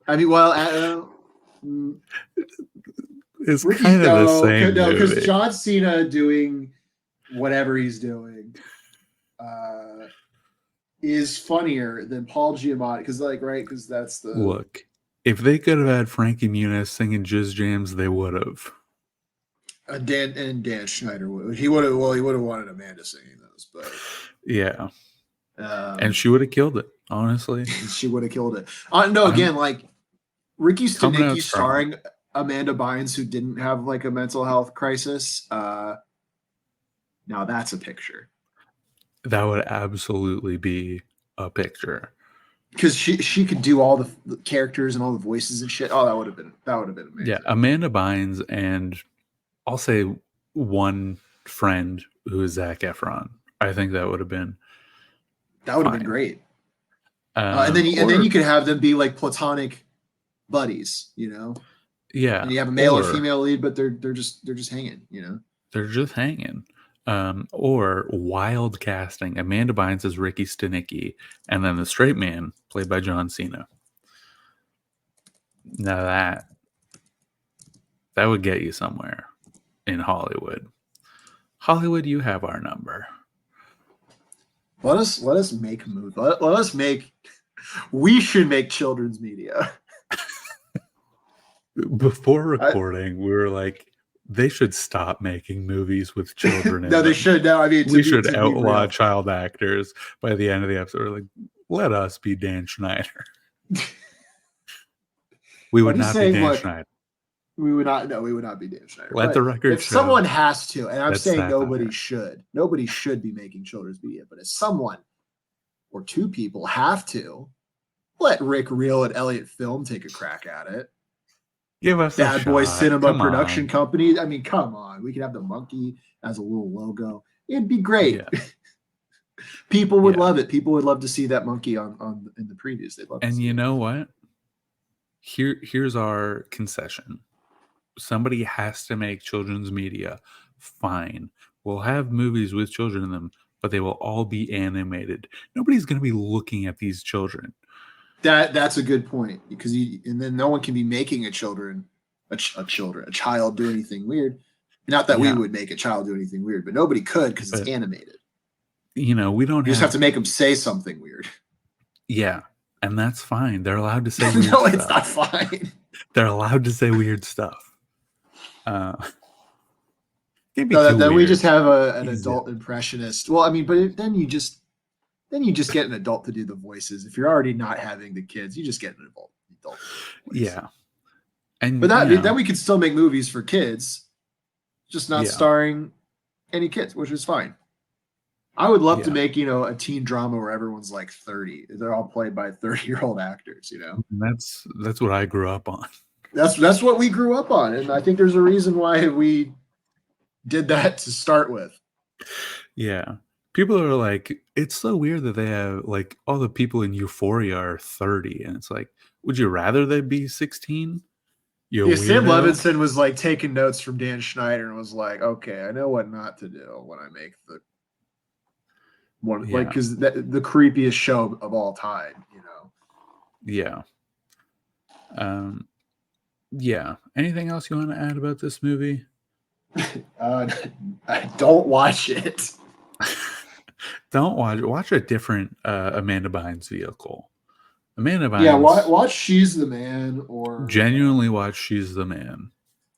Speaker 1: I mean, well,
Speaker 2: It's kind of the same
Speaker 1: because
Speaker 2: movie.
Speaker 1: John Cena doing whatever he's doing is funnier than Paul Giamatti because, like, right? Because that's the
Speaker 2: Look. If they could have had Frankie Muniz singing Jizz Jams, they would have.
Speaker 1: Dan Schneider would. He would have. Well, he would have wanted Amanda singing those, but
Speaker 2: yeah, and she would have killed it. Honestly,
Speaker 1: she would have killed it. No, again, like Ricky Stenicki starring Amanda Bynes, who didn't have like a mental health crisis. Now that's a picture.
Speaker 2: That would absolutely be a picture.
Speaker 1: Because she could do all the characters and all the voices and shit. Oh, that would have been amazing.
Speaker 2: Yeah, Amanda Bynes and I'll say one friend who is Zac Efron. I think that would have been
Speaker 1: been great. And then you could have them be like platonic buddies, you know.
Speaker 2: Yeah,
Speaker 1: and you have a male or female lead, but they're just hanging, you know.
Speaker 2: They're just hanging. Or wild casting. Amanda Bynes as Ricky Stenicki, and then the straight man played by John Cena. Now that would get you somewhere in Hollywood. Hollywood, you have our number.
Speaker 1: Let us make a movie. Let us make. We should make children's media.
Speaker 2: Before recording, we were like, they should stop making movies with children in
Speaker 1: no,
Speaker 2: them.
Speaker 1: They should. No, I mean,
Speaker 2: we should outlaw child actors by the end of the episode. We're like, let us be Dan Schneider. We would not be Dan Schneider.
Speaker 1: We would not. No, we would not be Dan Schneider.
Speaker 2: Let the record
Speaker 1: if
Speaker 2: show.
Speaker 1: Someone has to, and I'm saying nobody should. Nobody should be making children's media. But if someone or two people have to, let Rick Reel and Elliott Film take a crack at it.
Speaker 2: Give us
Speaker 1: Bad Boy Cinema Production Company. I mean, come on. We could have the monkey as a little logo. It'd be great. Yeah. People would love it. People would love to see that monkey on in the previews. They'd love.
Speaker 2: And you know what? Here's our concession. Somebody has to make children's media. Fine. We'll have movies with children in them, but they will all be animated. Nobody's going to be looking at these children.
Speaker 1: That's a good point, because and then no one can be making a child do anything weird. Not that we would make a child do anything weird, but nobody could because it's animated.
Speaker 2: You know, we don't.
Speaker 1: You just have to make them say something weird.
Speaker 2: Yeah, and that's fine. They're allowed to say weird
Speaker 1: no,
Speaker 2: stuff.
Speaker 1: It's not fine.
Speaker 2: They're allowed to say weird stuff.
Speaker 1: Then we just have an adult impressionist. Well, I mean, but then you just get an adult to do the voices. If you're already not having the kids, you just get an adult.
Speaker 2: Yeah,
Speaker 1: but then we could still make movies for kids, just not starring any kids, which is fine. I would love to make a teen drama where everyone's like 30. They're all played by 30-year-old actors.
Speaker 2: That's what I grew up on.
Speaker 1: That's what we grew up on, and I think there's a reason why we did that to start with.
Speaker 2: Yeah. People are like, it's so weird that they have like all the people in Euphoria are 30, and it's like, would you rather they be 16?
Speaker 1: Sam Levinson was like taking notes from Dan Schneider and was like, okay, I know what not to do when I make the one, like, because the creepiest show of all time,
Speaker 2: Yeah. Yeah. Anything else you want to add about this movie?
Speaker 1: I don't watch it.
Speaker 2: Don't watch a different Amanda Bynes vehicle. Amanda Bynes.
Speaker 1: Yeah, watch She's the Man, or
Speaker 2: genuinely watch She's the Man.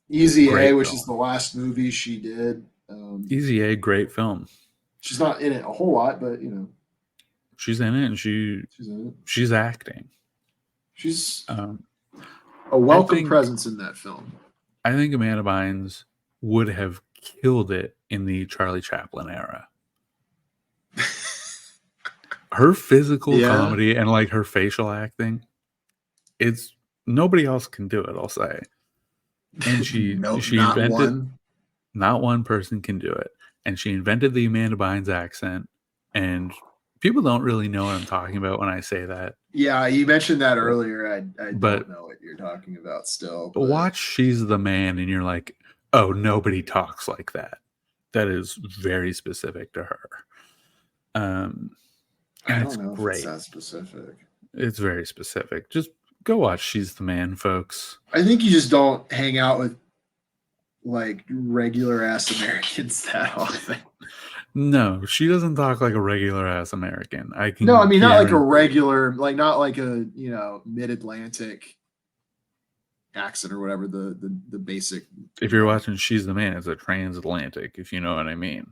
Speaker 1: Easy A, which is the last movie she did.
Speaker 2: Easy A, great film.
Speaker 1: She's not in it a whole lot, but
Speaker 2: she's in it, and she's acting.
Speaker 1: She's a welcome presence in that film.
Speaker 2: I think Amanda Bynes would have killed it in the Charlie Chaplin era. Her physical comedy and like her facial acting, it's nobody else can do it, I'll say. And she invented not one person can do it. And she invented the Amanda Bynes accent, and people don't really know what I'm talking about when I say that.
Speaker 1: Yeah, you mentioned that earlier. I don't know what you're talking about still.
Speaker 2: But watch She's the Man, and you're like, oh, nobody talks like that. That is very specific to her. And it's great.
Speaker 1: If it's that specific.
Speaker 2: It's very specific. Just go watch She's the Man, folks.
Speaker 1: I think you just don't hang out with like regular ass Americans that often.
Speaker 2: No, she doesn't talk like a regular ass American. I can
Speaker 1: No, I mean not like a
Speaker 2: guarantee.
Speaker 1: regular, like not like a mid-Atlantic accent or whatever the basic.
Speaker 2: If you're watching She's the Man, it's a transatlantic, if you know what I mean.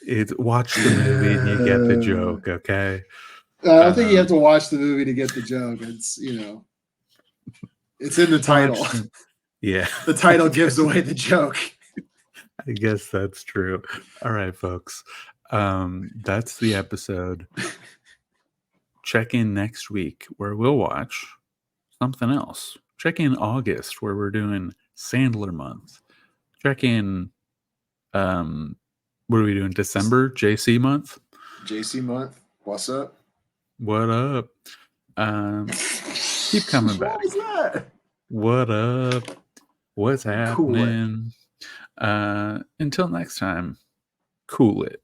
Speaker 2: It's watch the movie and you get the joke, okay?
Speaker 1: I don't think you have to watch the movie to get the joke. It's it's in the title.
Speaker 2: Yeah.
Speaker 1: The title gives away the joke.
Speaker 2: I guess that's true. All right, folks. That's the episode. Check in next week where we'll watch something else. Check in August where we're doing Sandler month. Check in what are we doing? December? JC month?
Speaker 1: JC month. What's up?
Speaker 2: What up? Keep coming back.
Speaker 1: What was that?
Speaker 2: What up? What's happening? Until next time, cool it.